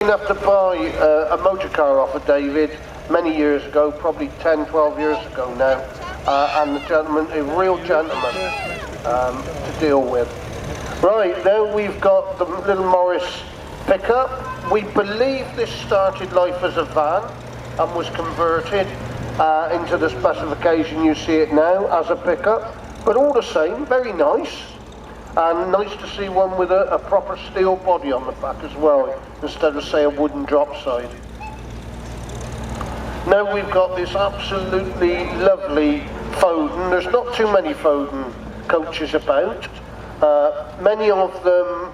Enough to buy a motor car off of David many years ago, probably 10, 12 years ago now, and the gentleman, a real gentleman to deal with. Right, now we've got the little Morris pickup. We believe this started life as a van and was converted into the specification you see it now as a pickup, but all the same, very nice. And nice to see one with a proper steel body on the back as well, instead of, say, a wooden drop side. Now we've got this absolutely lovely Foden. There's not too many Foden coaches about. Many of them,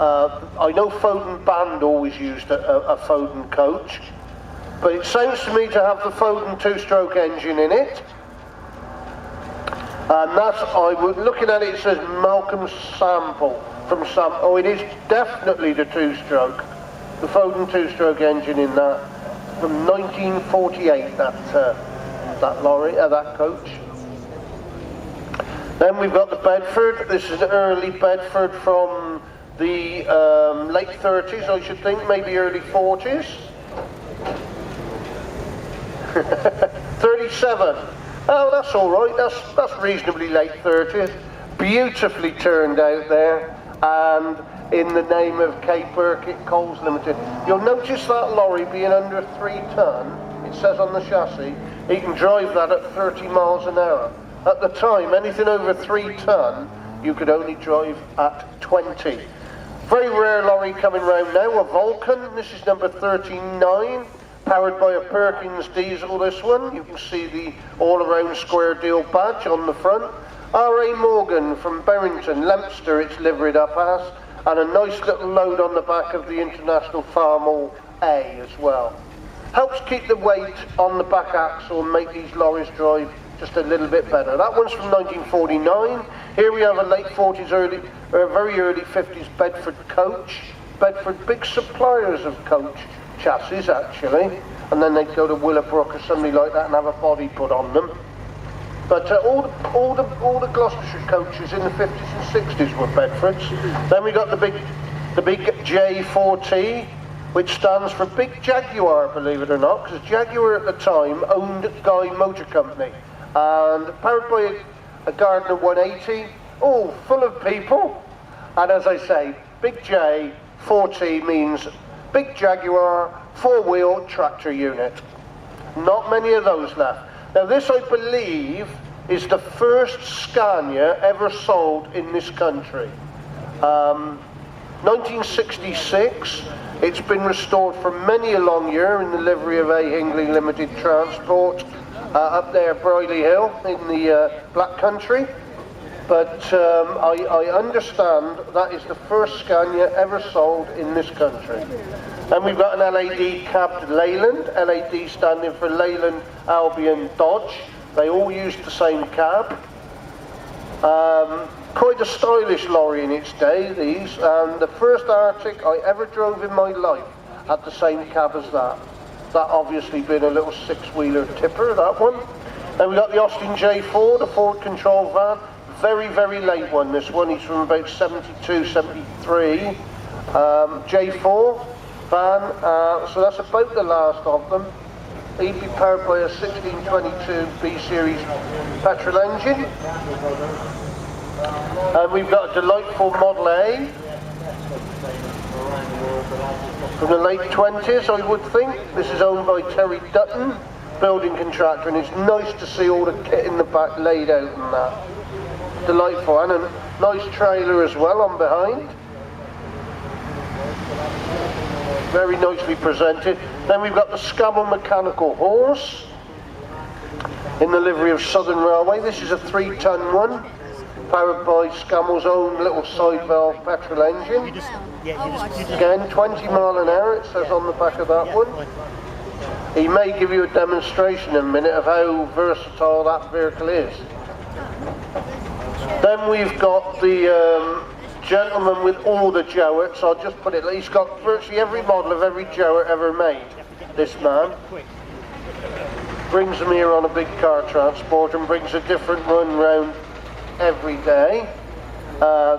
I know Foden Band always used a Foden coach, but it sounds to me to have the Foden two-stroke engine in it. And that's, looking at it, it says Malcolm Sample from Sam. Oh, it is definitely the two-stroke, the Foden two-stroke engine in that from 1948. That lorry, that coach. Then we've got the Bedford. This is an early Bedford from the late 30s, I should think, maybe early 40s. 37. Oh, that's all right. That's reasonably late 30s. Beautifully turned out there, and in the name of K. Burkitt Coals Limited. You'll notice that lorry being under 3 ton. It says on the chassis, you can drive that at 30 miles an hour. At the time, anything over 3 ton, you could only drive at 20. Very rare lorry coming round now, a Vulcan. This is number 39. Powered by a Perkins diesel, this one. You can see the all-around square deal badge on the front. R.A. Morgan from Berrington, Leinster it's liveried up as, and a nice little load on the back of the International Farmall A as well. Helps keep the weight on the back axle and make these lorries drive just a little bit better. That one's from 1949. Here we have a late 40s, very early 50s Bedford coach. Bedford, big suppliers of coach chassis actually, and then they'd go to Willowbrook or somebody like that and have a body put on them. But all the Gloucestershire coaches in the 50s and 60s were Bedfords. Then we got the big J4T, which stands for Big Jaguar, believe it or not, because Jaguar at the time owned Guy Motor Company, and powered by a Gardner 180, all full of people. And as I say, Big J4T means Big Jaguar 4-wheel tractor unit. Not many of those left. Now this, I believe, is the first Scania ever sold in this country. 1966, it's been restored for many a long year in the livery of A. Hingley Limited Transport, up there Briley Hill in the Black Country. But I understand that is the first Scania ever sold in this country. And we've got an LAD cabbed Leyland, LAD standing for Leyland Albion Dodge. They all used the same cab. Quite a stylish lorry in its day, these. And the first Arctic I ever drove in my life had the same cab as that. That obviously being a little 6-wheeler tipper, that one. Then we got the Austin J4, the Ford control van. Very, very late one, this one. He's from about 72, 73. J4 van, so that's about the last of them. He'd be powered by a 1622 B-Series petrol engine. And we've got a delightful Model A from the late 20s, I would think. This is owned by Terry Dutton, building contractor, and it's nice to see all the kit in the back laid out and that. Delightful, and a nice trailer as well on behind. Very nicely presented. Then we've got the Scammell Mechanical Horse in the livery of Southern Railway. This is a 3-ton one, powered by Scammell's own little side valve petrol engine. Again, 20 mile an hour it says on the back of that one. He may give you a demonstration in a minute of how versatile that vehicle is. Then we've got the gentleman with all the Jowerts. I'll just put it, he's got virtually every model of every Jowert ever made, this man. Brings them here on a big car transport and brings a different run round every day.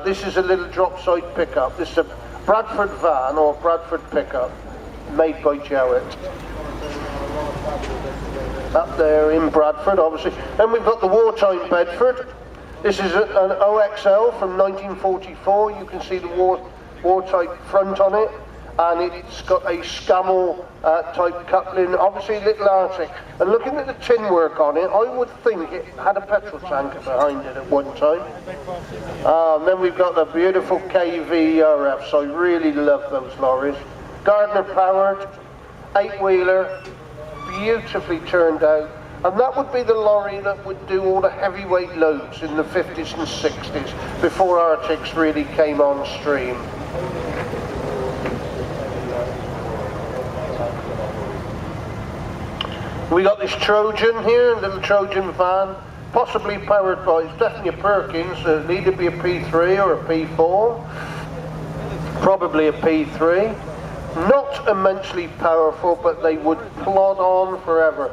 This is a little drop side pickup. This is a Bradford van or Bradford pickup. made by Jowett. Up there in Bradford, obviously. Then we've got the wartime Bedford. This is an OXL from 1944. You can see the war-type front on it, and it's got a Scammell type coupling, obviously little Arctic. And looking at the tin work on it, I would think it had a petrol tanker behind it at one time. And then we've got the beautiful KV RFs. I really love those lorries. Gardner powered, 8-wheeler, beautifully turned out. And that would be the lorry that would do all the heavyweight loads in the 50s and 60s before Arctics really came on stream. We got this Trojan here, little Trojan van, possibly powered by, it's definitely a Perkins, so it'd either be a P3 or a P4, probably a P3. Not immensely powerful, but they would plod on forever.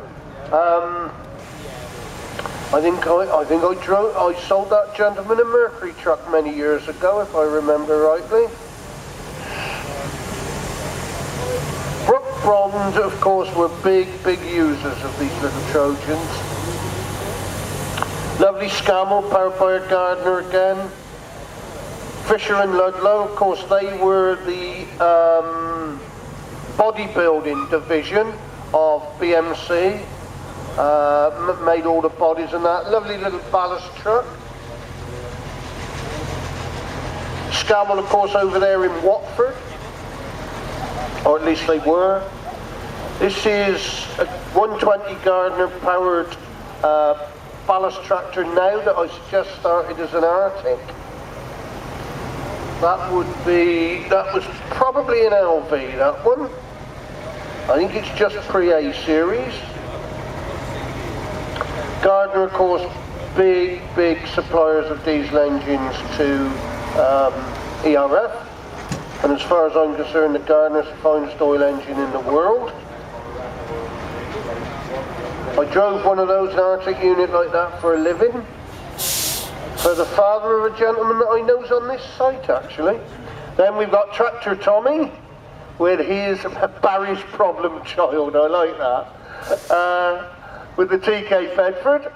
I think I sold that gentleman a Mercury truck many years ago, if I remember rightly. Brook Bronze, of course, were big users of these little Trojans. Lovely Scammell, powered by a Gardner again. Fisher and Ludlow, of course, they were the bodybuilding division of BMC. Made all the bodies and that. Lovely little ballast truck. Scammell, of course, over there in Watford, or at least they were. This is a 120 Gardner powered ballast tractor now that I just started as an Arctic. That was probably an LV, that one. I think it's just pre-A series. Gardner, of course, big suppliers of diesel engines to ERF. And as far as I'm concerned, the Gardner's the finest oil engine in the world. I drove one of those, an Arctic unit like that, for a living. For the father of a gentleman that I know's on this site, actually. Then we've got Tractor Tommy, with his Barry's problem child, I like that. With the TK Bedford.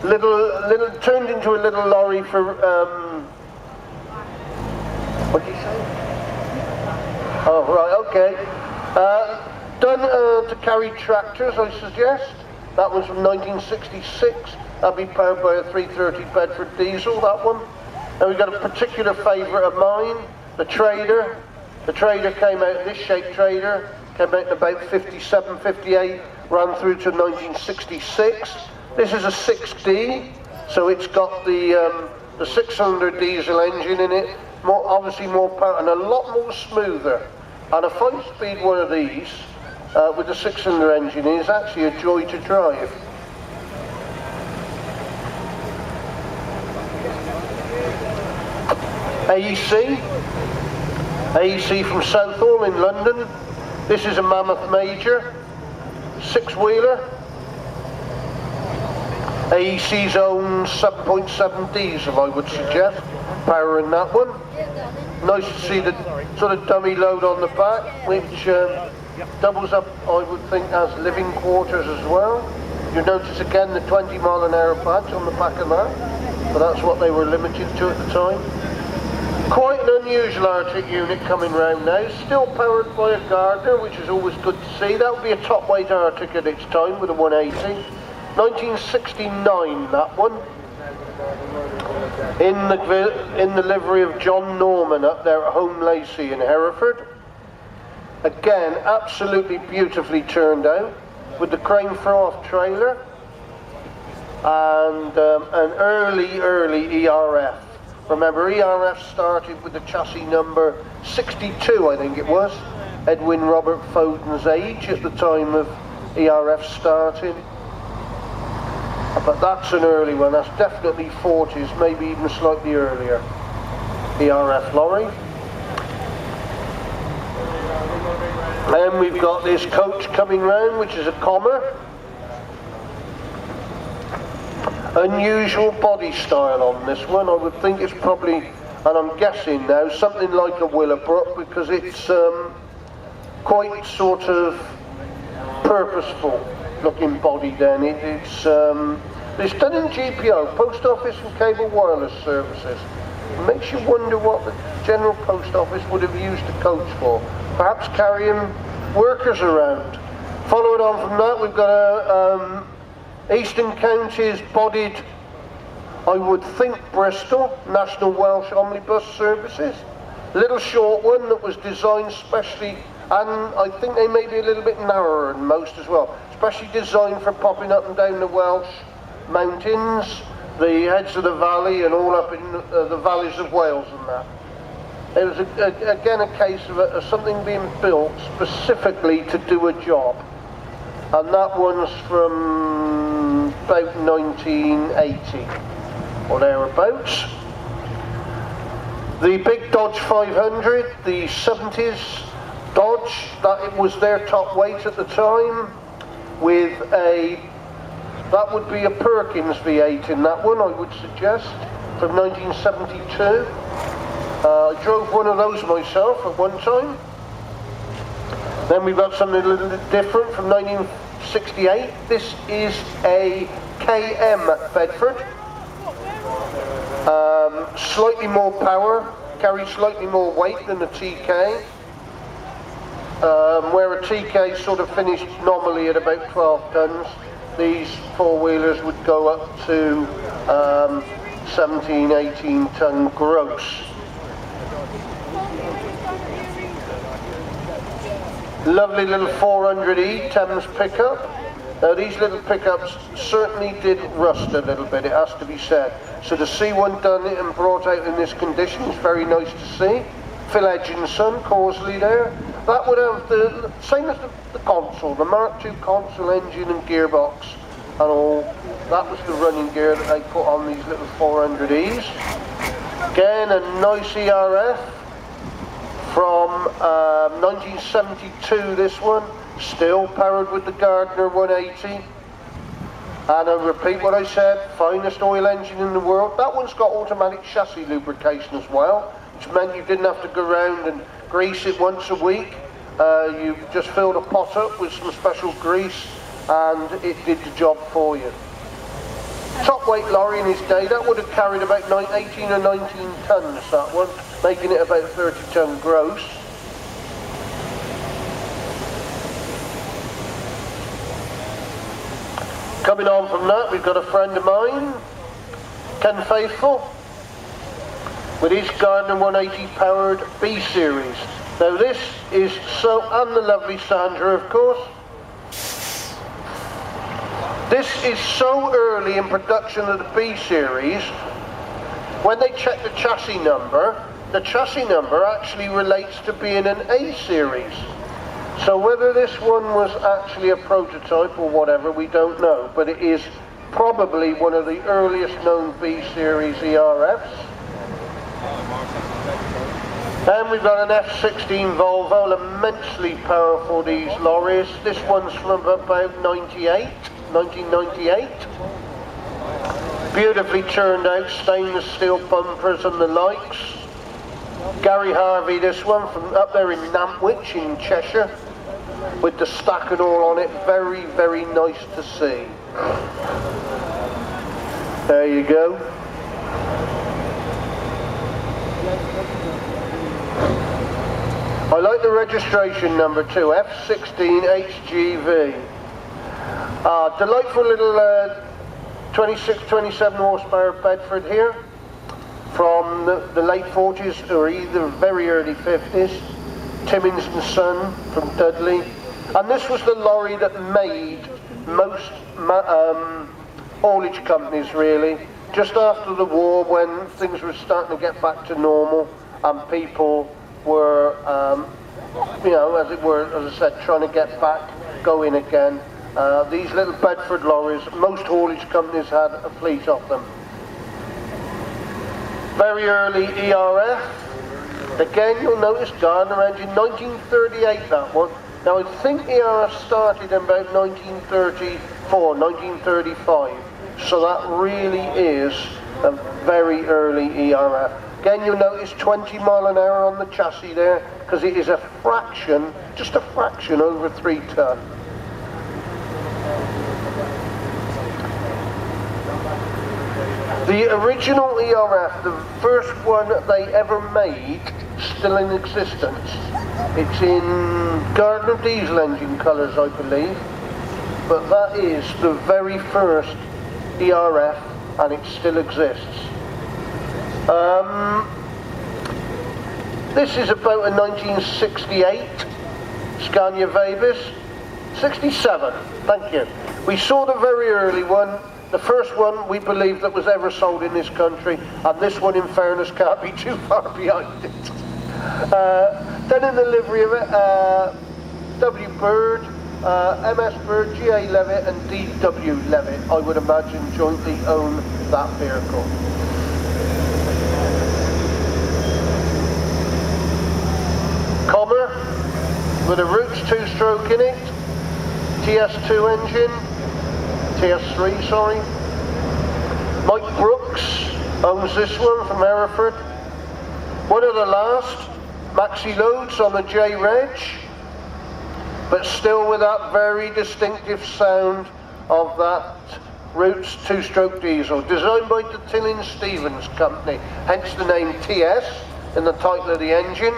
Little turned into a little lorry for, what did you say? Oh, right, okay. Done to carry tractors, I suggest. That was from 1966. That'd be powered by a 330 Bedford diesel, that one. And we've got a particular favourite of mine, the Trader. The Trader came out, this shape Trader, came out in about 57, 58, ran through to 1966. This is a 6D, so it's got the 600 diesel engine in it, obviously more power and a lot more smoother. And a 5-speed one of these with the 600 engine is actually a joy to drive. AEC from Southall in London. This is a Mammoth Major, 6-wheeler. AEC's own 7.7 diesel, I would suggest, powering that one. Nice to see the sort of dummy load on the back, which doubles up, I would think, as living quarters as well. You notice again the 20-mile-an-hour badge on the back of that, but that's what they were limited to at the time. Quite an unusual Arctic unit coming round now, still powered by a Gardner, which is always good to see. That would be a top weight Arctic at its time with a 180. 1969, that one. In the livery of John Norman up there at Home Lacey in Hereford. Again, absolutely beautifully turned out with the crane throw-off trailer and an early ERF. Remember, ERF started with the chassis number 62, I think it was. Edwin Robert Foden's age at the time of ERF starting. But that's an early one, that's definitely 40s, maybe even slightly earlier. ERF lorry. Then we've got this coach coming round, which is a Commer. Unusual body style on this one. I would think it's probably and I'm guessing now something like a Willowbrook, because it's quite sort of purposeful looking body then. It's done in GPO, Post Office and Cable Wireless Services. It makes you wonder what the General Post Office would have used the coach for. Perhaps carrying workers around. Following on from that, we've got a Eastern Counties bodied, I would think, Bristol, National Welsh Omnibus Services. Little short one that was designed specially, and I think they may be a little bit narrower than most as well, especially designed for popping up and down the Welsh mountains, the heads of the valley, and all up in the valleys of Wales and that. It was again a case of something being built specifically to do a job, and that one's from about 1980 or thereabouts. The big Dodge 500, the 70s Dodge, that it was their top weight at the time, with that would be a Perkins V8 in that one, I would suggest, from 1972. I drove one of those myself at one time. Then we've got something a little bit different from 1968. This is a KM Bedford. Slightly more power, carries slightly more weight than the TK. Where a TK sort of finished normally at about 12 tons, these four-wheelers would go up to 17, 18 ton gross. Lovely little 400E Thames pickup. Now these little pickups certainly did rust a little bit, it has to be said. So to see one done and brought out in this condition is very nice to see. Phil Edginson, Causley there. That would have the same as the console, the Mark II console engine and gearbox and all. That was the running gear that they put on these little 400Es. Again, a nice ERF from 1972, this one. Still powered with the Gardner 180. And I repeat what I said, finest oil engine in the world. That one's got automatic chassis lubrication as well, which meant you didn't have to go around and grease it once a week. You just filled a pot up with some special grease and it did the job for you. Top weight lorry in his day, that would have carried about 18 or 19 tons, that one, making it about 30 ton gross. Coming on from that, we've got a friend of mine, Ken Faithful, with his Gardner 180 powered B series. Now this is and the lovely Sandra, of course. This is so early in production of the B series, when they check the chassis number actually relates to being an A series. So whether this one was actually a prototype or whatever, we don't know, but it is probably one of the earliest known B series ERFs. And we've got an F16 Volvo, immensely powerful, these lorries. This one's from about 1998. Beautifully turned out, stainless steel bumpers and the likes. Gary Harvey, this one, from up there in Nantwich in Cheshire, with the stack and all on it. Very, very nice to see. There you go. I like the registration number too, F16HGV. Delightful little 26, 27 horsepower Bedford here, from the late 40s or either very early 50s. Timmins and Son from Dudley. And this was the lorry that made most haulage companies really, just after the war, when things were starting to get back to normal and people were, you know, as it were, as I said, trying to get back going again. These little Bedford lorries, most haulage companies had a fleet of them. Very early ERF. Again, you'll notice Gardner engine, 1938 that one. Now I think ERF started in about 1934, 1935. So that really is a very early ERF. Again, you'll notice 20 mile an hour on the chassis there, because it is a fraction, just a fraction over 3 ton. The original ERF, the first one they ever made, still in existence. It's in Gardner diesel engine colours, I believe, but that is the very first ERF, and it still exists. This is about a 1968 Scania Vabis. 67, thank you. We saw the very early one, the first one we believe that was ever sold in this country, and this one, in fairness, can't be too far behind it. Then in the livery of it, W. Bird, MS Bird, G.A. Levitt and D.W. Levitt, I would imagine, jointly own that vehicle. Commer, with a Roots 2-stroke in it, TS2 engine, TS3, sorry. Mike Brooks owns this one from Hereford. One of the last maxi loads on the J-Reg, but still with that very distinctive sound of that Roots 2-stroke diesel, designed by the Tillin Stevens Company, hence the name TS in the title of the engine,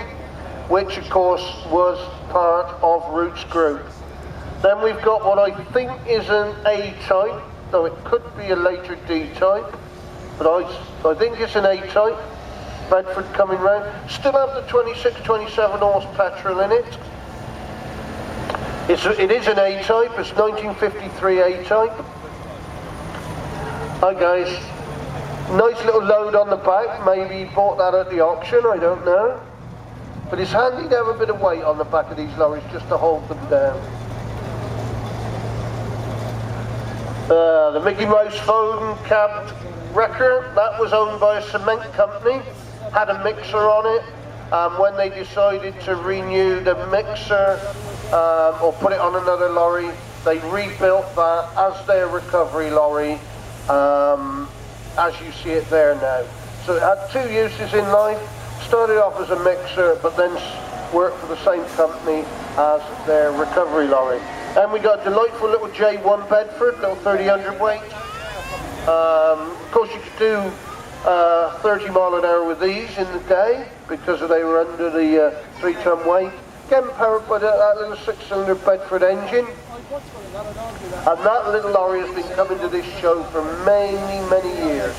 which of course was part of Roots Group. Then we've got what I think is an A-type, though it could be a later D-type, but I think it's an A-type. Bedford coming round. Still have the 26-27 horse petrol in it. It is an A-type, it's 1953 A-type. Hi guys. Nice little load on the back, maybe he bought that at the auction, I don't know. But it's handy to have a bit of weight on the back of these lorries just to hold them down. The Mickey Mouse Foden cabbed wrecker, that was owned by a cement company, had a mixer on it, and when they decided to renew the mixer or put it on another lorry, they rebuilt that as their recovery lorry, as you see it there now. So it had 2 uses in life. Started off as a mixer, but then worked for the same company as their recovery lorry. And we got a delightful little J1 Bedford, little 3000 weight. Of course you could do 30 mile an hour with these in the day, because they were under the 3 ton weight. Again powered by that little 6-cylinder Bedford engine. And that little lorry has been coming to this show for many, many years.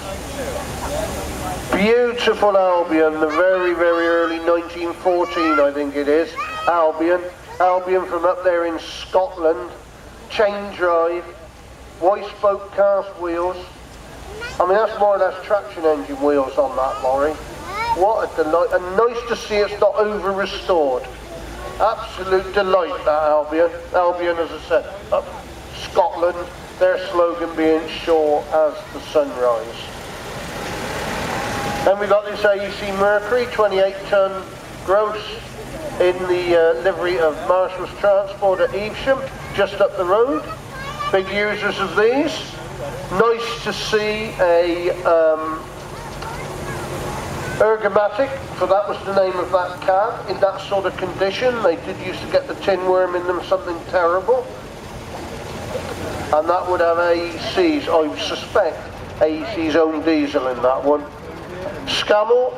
Beautiful Albion, the very, very early 1914, I think it is. Albion from up there in Scotland. Chain drive, Y-spoke cast wheels. I mean, that's more or less traction engine wheels on that lorry. What a delight, and nice to see it's not over-restored. Absolute delight, that Albion. Albion, as I said, up Scotland, their slogan being "Sure as the sunrise." Then we got this AEC Mercury, 28-ton gross, in the livery of Marshall's Transport at Evesham, just up the road. Big users of these. Nice to see a Ergomatic, for that was the name of that cab, in that sort of condition. They did used to get the tin worm in them, something terrible. And that would have AEC's, I suspect, AEC's own diesel in that one. Scammell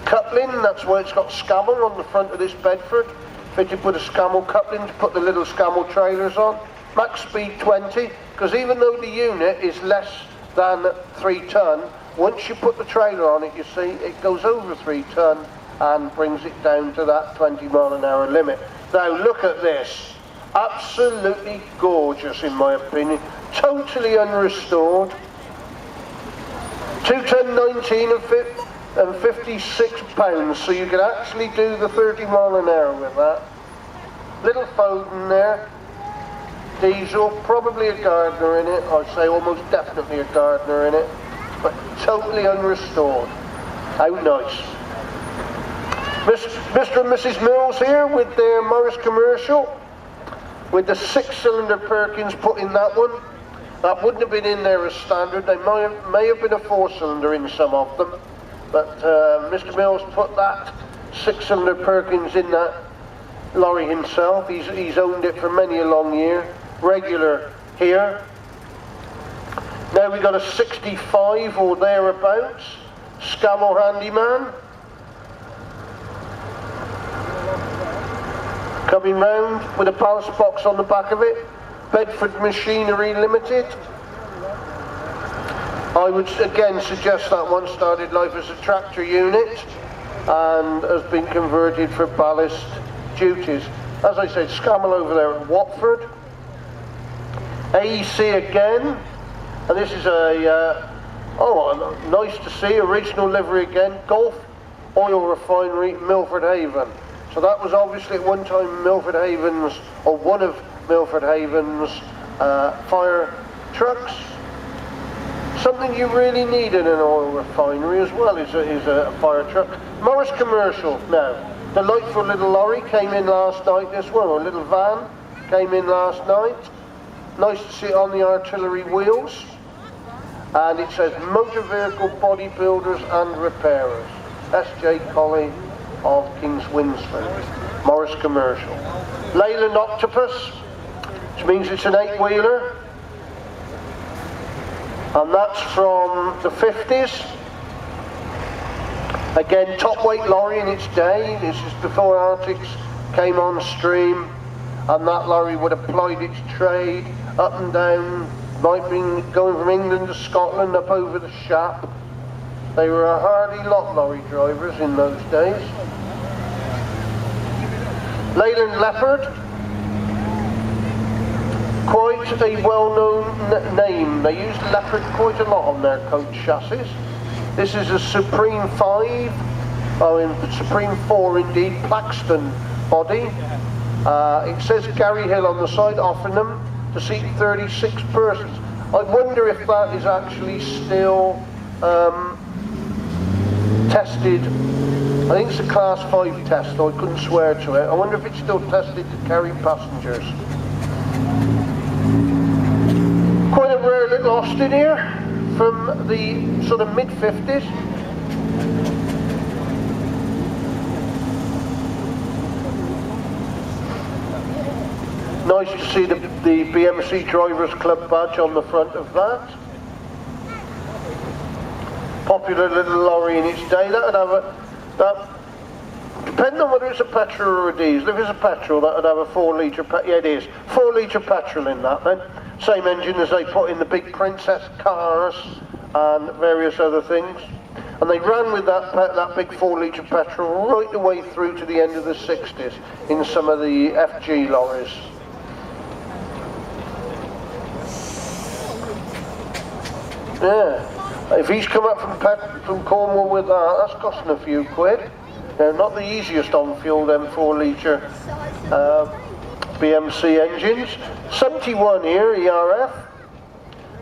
coupling, that's why it's got Scammell on the front of this Bedford. Fitted with a Scammell coupling to put the little Scammell trailers on. Max speed 20, because even though the unit is less than 3 ton, once you put the trailer on it, you see, it goes over 3 ton and brings it down to that 20 mile an hour limit. Now look at this. Absolutely gorgeous, in my opinion. Totally unrestored. 2 ton 19 and 56 pounds, so you could actually do the 30 mile an hour with that. Little Foden there. Diesel, probably a Gardner in it. I'd say almost definitely a Gardner in it. But totally unrestored. How nice. Mr. and Mrs. Mills here with their Morris commercial, with the 6-cylinder Perkins put in that one. That wouldn't have been in there as standard. They may have been a 4-cylinder in some of them. but Mr. Mills put that 6-cylinder Perkins in that lorry himself. He's owned it for many a long year, regular here. Now we've got a 65 or thereabouts, Scammell Handyman. Coming round with a ballast box on the back of it, Bedford Machinery Limited. I would again suggest that one started life as a tractor unit and has been converted for ballast duties. As I said, Scammell over there at Watford. AEC again, and this is a, nice to see, original livery again, Gulf Oil Refinery, Milford Haven. So that was obviously at one time Milford Haven's, or one of Milford Haven's fire trucks. Something you really need in an oil refinery as well is a fire truck. Morris Commercial now. Delightful little lorry came in last night, this one, or a little van came in last night. Nice to see it on the artillery wheels. And it says Motor Vehicle Bodybuilders and Repairers. S.J. Colley of King's Winsford. Morris Commercial. Leyland Octopus, which means it's an 8-wheeler. And that's from the 50s. Again, top weight lorry in its day. This is before Arctics came on stream, and that lorry would have plied its trade up and down, might be going from England to Scotland up over the Shap. They were a hardy lot, lorry drivers, in those days. Leyland Leopard, quite a well-known name. They used Leopard quite a lot on their coach chassis. This is a Supreme 5, in Supreme 4 indeed, Plaxton body. It says Gary Hill on the side, Offingham, to seat 36 persons. I wonder if that is actually still tested. I think it's a Class 5 test, so I couldn't swear to it. I wonder if it's still tested to carry passengers. Quite a rare little Austin here, from the sort of mid-50s. Nice to see the BMC Drivers Club badge on the front of that. Popular little lorry in its day. That would have depending on whether it's a petrol or a diesel. If it's a petrol, that would have a 4-litre, yeah it is, 4-litre petrol in that then. Same engine as they put in the big Princess cars and various other things. And they ran with that big 4-litre petrol right the way through to the end of the 60s in some of the FG lorries. Yeah, if he's come up from Cornwall with that, that's costing a few quid. They're not the easiest on fuel, them 4-litre BMC engines. 71 here, ERF,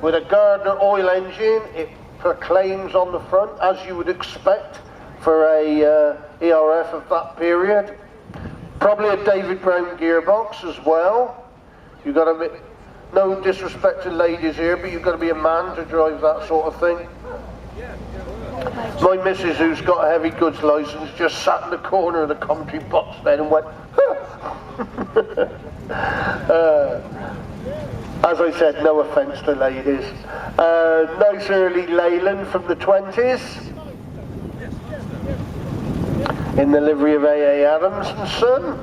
with a Gardner oil engine. It proclaims on the front, as you would expect for a ERF of that period. Probably a David Brown gearbox as well. You've got to be, no disrespect to ladies here, but you've got to be a man to drive that sort of thing. My missus, who's got a heavy goods licence, just sat in the corner of the commentary box then and went, as I said, no offence to ladies. Nice early Leyland from the 20s. In the livery of A.A. Adams and Son.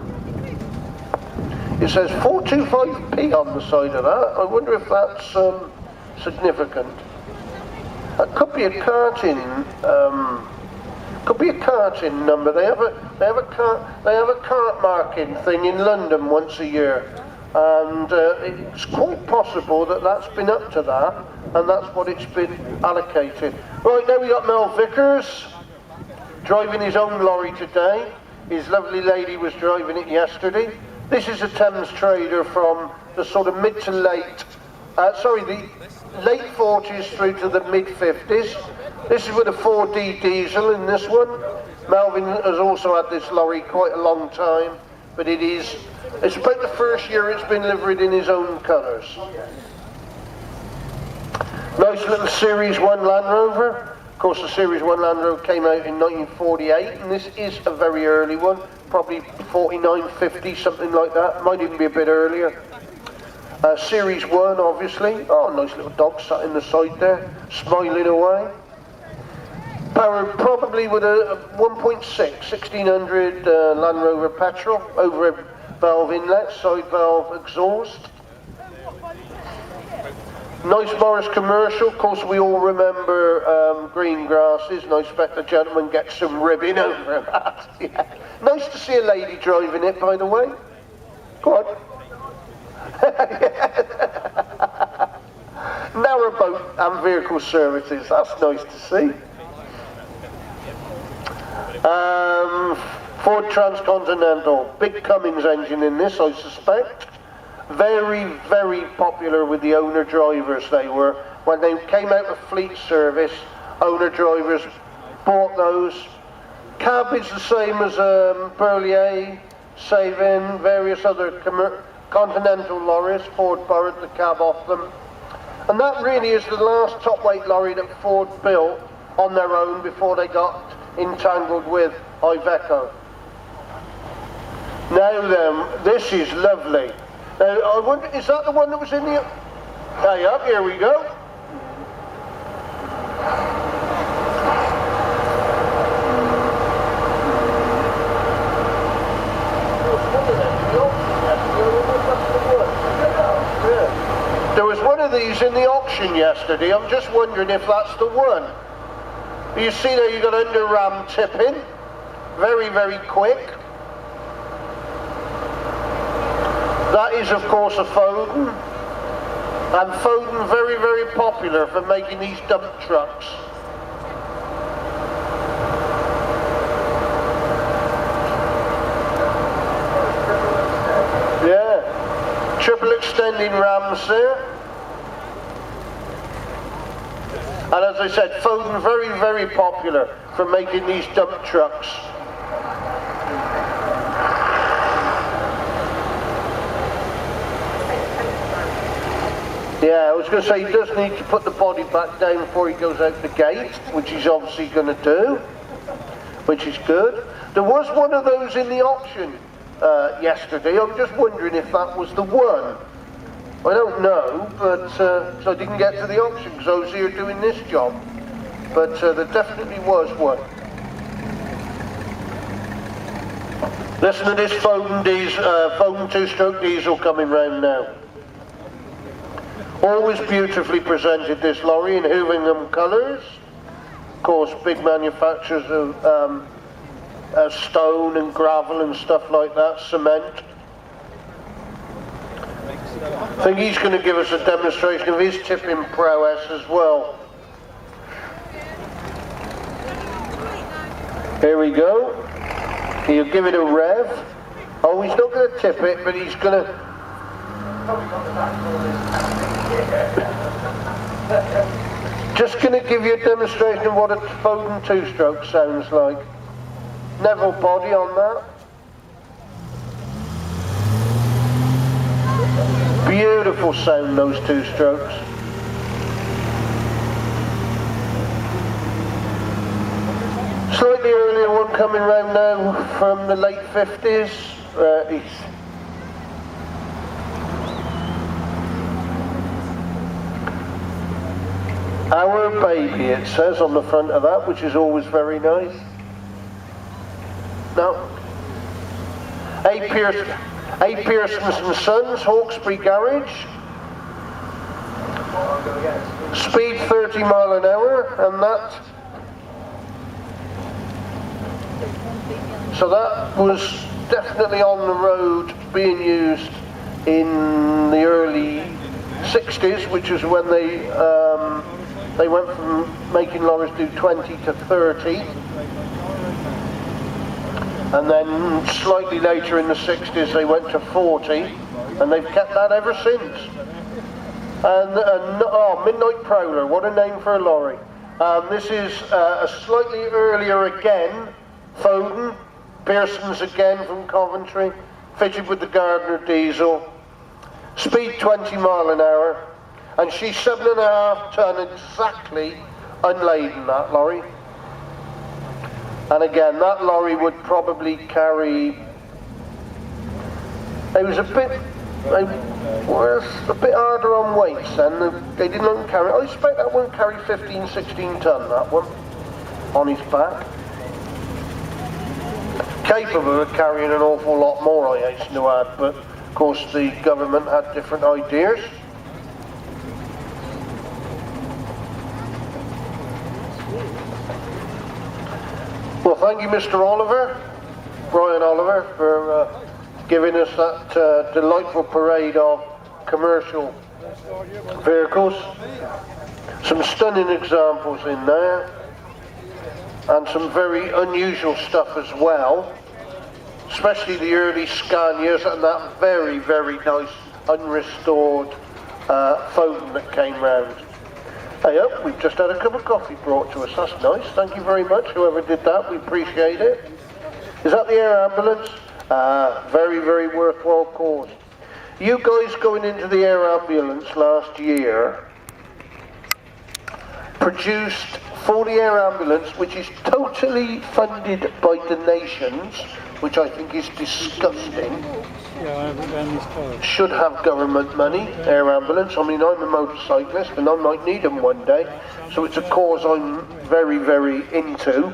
It says 425p on the side of that. I wonder if that's significant. That could be a carting. Could be a carting number. They have a cart marking thing in London once a year, and it's quite possible that that's been up to that, and that's what it's been allocated. Right, now we got Mel Vickers driving his own lorry today. His lovely lady was driving it yesterday. This is a Thames trader from the sort of mid to late, the late 40s through to the mid 50s. This is with a 4D diesel in this one. Melvin has also had this lorry quite a long time, but it's about the first year it's been liveried in his own colours. Nice little Series 1 Land Rover, course, the Series 1 Land Rover came out in 1948, and this is a very early one, probably 49, 50, something like that. Might even be a bit earlier. Series 1, obviously. Oh, nice little dog sat in the side there, smiling away. Powered probably with a 1.6, 1600 Land Rover petrol, over valve inlet, side valve exhaust. Nice Morris commercial. Of course, we all remember green grasses, and I expect the gentleman gets some ribbing over that. Yeah. Nice to see a lady driving it, by the way. Go on. Narrowboat and vehicle services, that's nice to see. Ford Transcontinental, big Cummins engine in this, I suspect. Very, very popular with the owner drivers they were. When they came out of fleet service, owner drivers bought those. Cab is the same as Burlier, Savin, various other Continental lorries. Ford borrowed the cab off them. And that really is the last top weight lorry that Ford built on their own before they got entangled with Iveco. Now then, this is lovely. Now, I wonder, is that the one that was in the... Hey, up, here we go. There was one of these in the auction yesterday. I'm just wondering if that's the one. You see there, you got under ram tipping. Very, very quick. That is, of course, a Foden, and Foden very, very popular for making these dump trucks. Yeah, triple extending rams there. And as I said, Foden very, very popular for making these dump trucks. Yeah, I was going to say he does need to put the body back down before he goes out the gate, which he's obviously going to do, which is good. There was one of those in the auction yesterday. I'm just wondering if that was the one. I don't know, but so I didn't get to the auction because I was here doing this job. But there definitely was one. Listen to this Foden two-stroke diesel coming round now. Always beautifully presented, this lorry, in Hoovingham colours. Of course, big manufacturers of stone and gravel and stuff like that, cement. I think he's going to give us a demonstration of his tipping prowess as well. Here we go. He'll give it a rev. Oh, he's not going to tip it, but he's going to... Just going to give you a demonstration of what a Foden two-stroke sounds like. Neville body on that. Beautiful sound, those two strokes. Slightly earlier one coming round now from the late 50s. Our baby, it says on the front of that, which is always very nice. No. A. Pearson's and Sons, Hawkesbury Garage. Speed 30 mile an hour, and that. So that was definitely on the road being used in the early 60s, which is when they went from making lorries do 20 to 30. And then slightly later in the 60s they went to 40, and they've kept that ever since. And Midnight Prowler, what a name for a lorry. This is a slightly earlier again, Foden, Pearson's again from Coventry, fitted with the Gardner diesel, speed 20 mile an hour, and she's 7.5 ton exactly unladen, that lorry. And again, that lorry would probably carry, it was a bit harder on weights, and they didn't carry, I expect that one carried 15, 16 ton, that one, on his back. Capable of carrying an awful lot more, I hasten to add, but of course the government had different ideas. Well, thank you, Mr. Oliver, Brian Oliver, for giving us that delightful parade of commercial vehicles. Some stunning examples in there, and some very unusual stuff as well, especially the early Scanias and that very, very nice unrestored foam that came round. Hey up, we've just had a cup of coffee brought to us, that's nice, thank you very much, whoever did that, we appreciate it. Is that the air ambulance? Very, very worthwhile cause. You guys going into the air ambulance last year produced for the air ambulance, which is totally funded by donations, which I think is disgusting. Yeah, I haven't done this card. Should have government money, air ambulance. I mean, I'm a motorcyclist and I might need them one day, so it's a cause I'm very, very into.